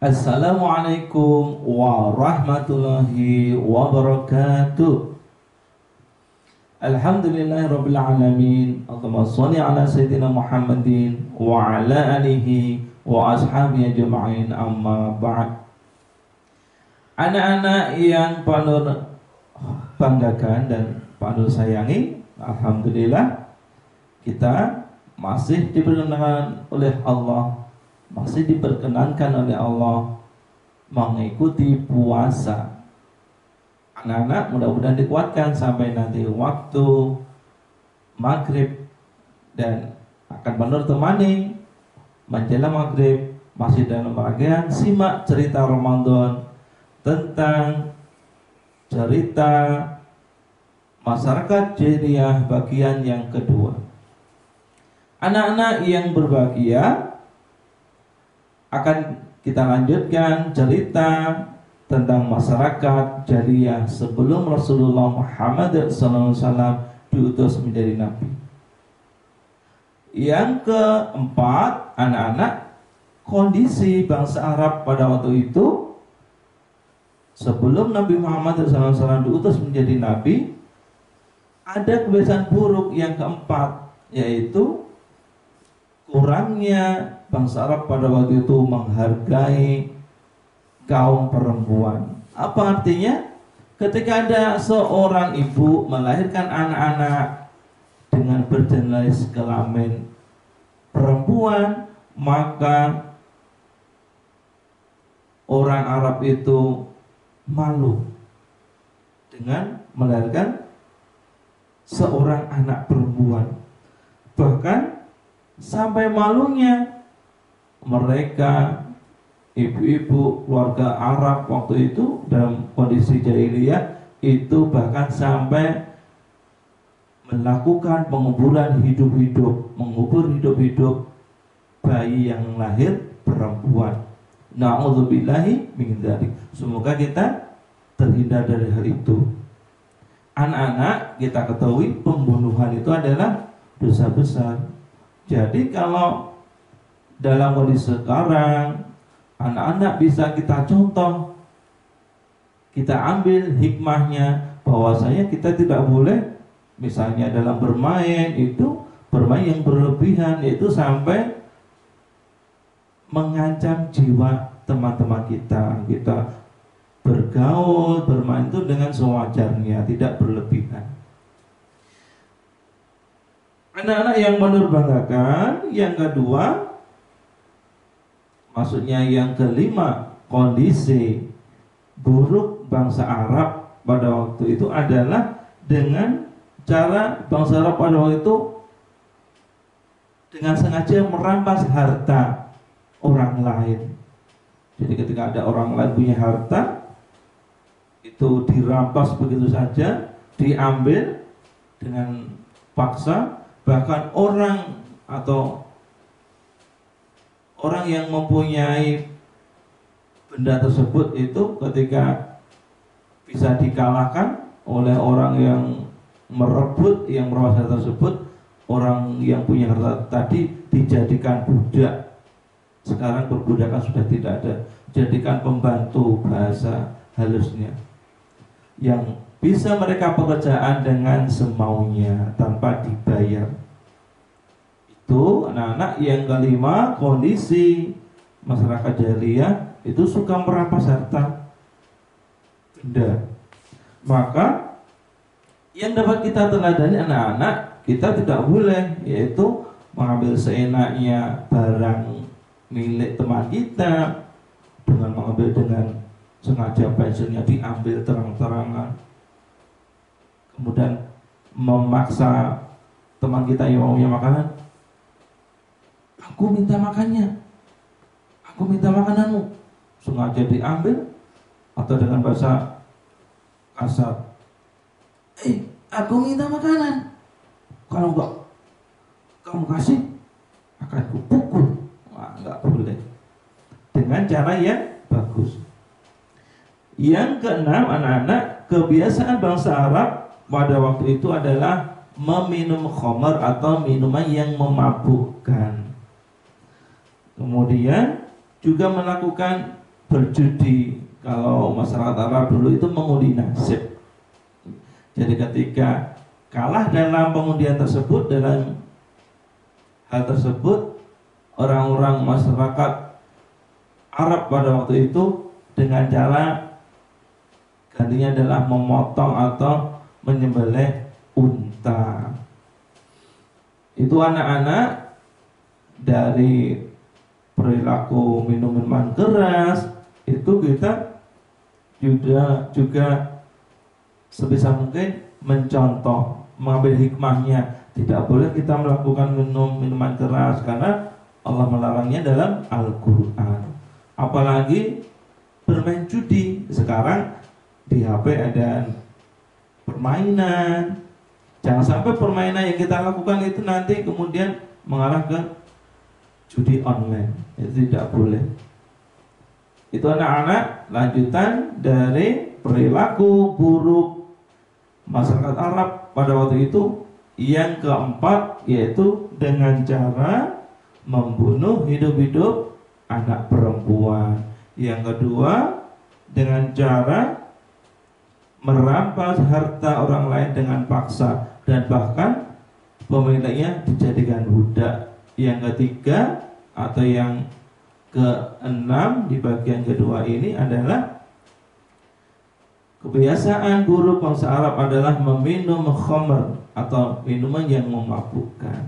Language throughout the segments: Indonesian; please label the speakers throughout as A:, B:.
A: Assalamualaikum warahmatullahi wabarakatuh. Alhamdulillahirabbil alamin. Allahumma shalli ala sayyidina Muhammadin wa ala alihi wa ashabihi ajma'in, amma ba'd. Anak-anak yang Pak Nur banggakan dan Pak Nur sayangi, alhamdulillah kita masih diperkenankan oleh Allah, masih diperkenankan oleh Allah mengikuti puasa. Anak-anak mudah-mudahan dikuatkan sampai nanti waktu maghrib, dan akan Pak Nur temani menjelang maghrib masih dalam rangkaian simak cerita Ramadan tentang cerita masyarakat jahiliyah bagian yang kedua. Anak-anak yang berbahagia, akan kita lanjutkan cerita tentang masyarakat jahiliyah sebelum Rasulullah Muhammad SAW diutus menjadi nabi. Yang keempat, anak-anak, kondisi bangsa Arab pada waktu itu sebelum Nabi Muhammad SAW diutus menjadi nabi, ada kebiasaan buruk yang keempat, yaitu kurangnya bangsa Arab pada waktu itu menghargai kaum perempuan. Apa artinya? Ketika ada seorang ibu melahirkan anak-anak dengan berjenis kelamin perempuan, maka orang Arab itu malu dengan melahirkan seorang anak perempuan. Bahkan sampai malunya mereka, ibu-ibu keluarga Arab waktu itu dalam kondisi jahiliyah itu bahkan sampai melakukan penguburan hidup-hidup, mengubur hidup-hidup bayi yang lahir perempuan. Na'udzubillahi min dzalik. Semoga kita terhindar dari hal itu. Anak-anak, kita ketahui pembunuhan itu adalah dosa besar. Jadi kalau dalam kondisi sekarang, anak-anak bisa kita contoh, kita ambil hikmahnya, bahwasanya kita tidak boleh misalnya dalam bermain itu bermain yang berlebihan, yaitu sampai mengancam jiwa teman-teman kita. Kita bergaul, bermain itu dengan sewajarnya, tidak berlebihan. Anak-anak yang menurbanggakan, yang kedua, maksudnya yang kelima, kondisi buruk bangsa Arab pada waktu itu adalah dengan cara bangsa Arab pada waktu itu dengan sengaja merampas harta orang lain. Jadi ketika ada orang lain punya harta, itu dirampas begitu saja, diambil dengan paksa. Bahkan orang atau orang yang mempunyai benda tersebut itu ketika bisa dikalahkan oleh orang yang merebut, yang merampas harta tersebut, orang yang punya harta tadi dijadikan budak. Sekarang perbudakan sudah tidak ada, jadikan pembantu bahasa halusnya, yang bisa mereka pekerjaan dengan semaunya tanpa dibayar. Itu anak-anak yang kelima, kondisi masyarakat jahiliyah itu suka merampas harta benda. Maka yang dapat kita teladani anak-anak, kita tidak boleh yaitu mengambil seenaknya barang milik teman kita, dengan mengambil dengan sengaja pensilnya diambil terang-terangan, kemudian memaksa teman kita yang mau makanan, aku minta makannya, aku minta makananmu, sengaja diambil. Atau dengan bahasa kasar, aku minta makanan, kalau enggak kamu kasih akan kupukul. Enggak boleh, dengan cara yang bagus. Yang keenam, anak-anak, kebiasaan bangsa Arab pada waktu itu adalah meminum khamar atau minuman yang memabukkan. Kemudian juga melakukan berjudi. Kalau masyarakat Arab dulu itu mengundi nasib. Jadi ketika kalah dalam pengundian tersebut, dalam hal tersebut, orang-orang masyarakat Arab pada waktu itu dengan cara gantinya adalah memotong atau menyembelih unta. Itu anak-anak dari perilaku minum minuman keras itu kita juga sebisa mungkin mencontoh, mengambil hikmahnya. Tidak boleh kita melakukan minuman keras karena Allah melarangnya dalam Al-Quran. Apalagi bermain judi. Sekarang di HP ada permainan. Jangan sampai permainan yang kita lakukan itu nanti kemudian mengarah ke judi online. Itu tidak boleh. Itu anak-anak lanjutan dari perilaku buruk masyarakat Arab pada waktu itu. Yang keempat yaitu dengan cara membunuh hidup-hidup anak perempuan. Yang kedua dengan cara merampas harta orang lain dengan paksa dan bahkan pemiliknya dijadikan budak. Yang ketiga atau yang keenam di bagian kedua ini adalah kebiasaan buruk bangsa Arab adalah meminum khamr atau minuman yang memabukkan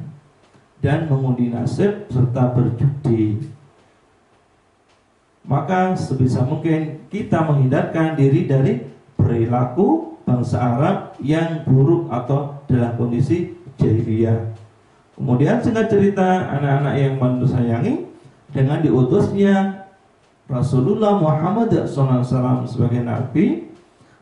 A: dan mengundi nasib serta berjudi. Maka sebisa mungkin kita menghindarkan diri dari perilaku bangsa Arab yang buruk atau dalam kondisi jahiliyah. Kemudian singkat cerita, anak-anak yang menurut sayangi, dengan diutusnya Rasulullah Muhammad SAW sebagai nabi,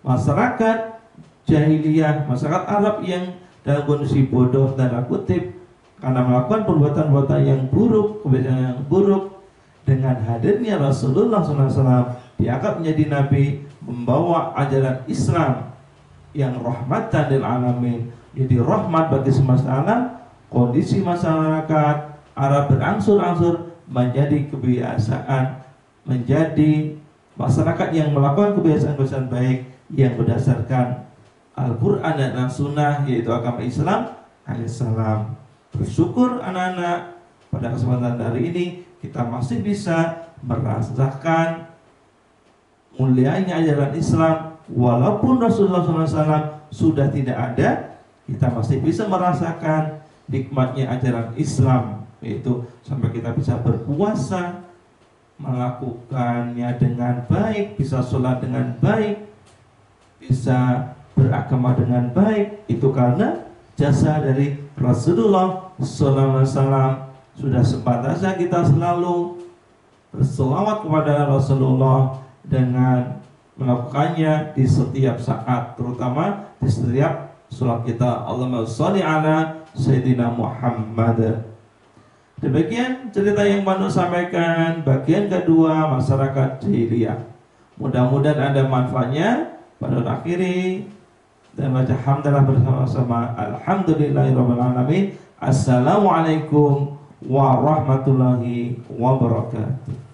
A: masyarakat jahiliyah, masyarakat Arab yang dalam kondisi bodoh dan kutip karena melakukan perbuatan-perbuatan yang buruk, kebiasaan yang buruk, dengan hadirnya Rasulullah SAW diangkat menjadi nabi, membawa ajaran Islam yang rahmatan lil alamin, jadi rahmat bagi semesta alam. Kondisi masyarakat Arab berangsur-angsur menjadi kebiasaan, menjadi masyarakat yang melakukan kebiasaan-kebiasaan baik yang berdasarkan Al-Quran dan Sunnah, yaitu agama Islam alaihissalam. Bersyukur anak-anak, pada kesempatan hari ini kita masih bisa merasakan mulianya ajaran Islam. Walaupun Rasulullah SAW sudah tidak ada, kita masih bisa merasakan nikmatnya ajaran Islam, yaitu sampai kita bisa berpuasa, melakukannya dengan baik, bisa sholat dengan baik, bisa beragama dengan baik. Itu karena jasa dari Rasulullah SAW. Sudah sepantasnya kita selalu berselawat kepada Rasulullah dengan melakukannya di setiap saat, terutama di setiap sholat kita. Allahumma sholli ala Sayyidina Muhammad. Demikian cerita yang Manu sampaikan bagian kedua masyarakat jahiliyah. Mudah-mudahan ada manfaatnya. Pada akhiri dan baca hamdalah bersama-sama. Alhamdulillahirabbil alamin. Assalamualaikum warahmatullahi wabarakatuh.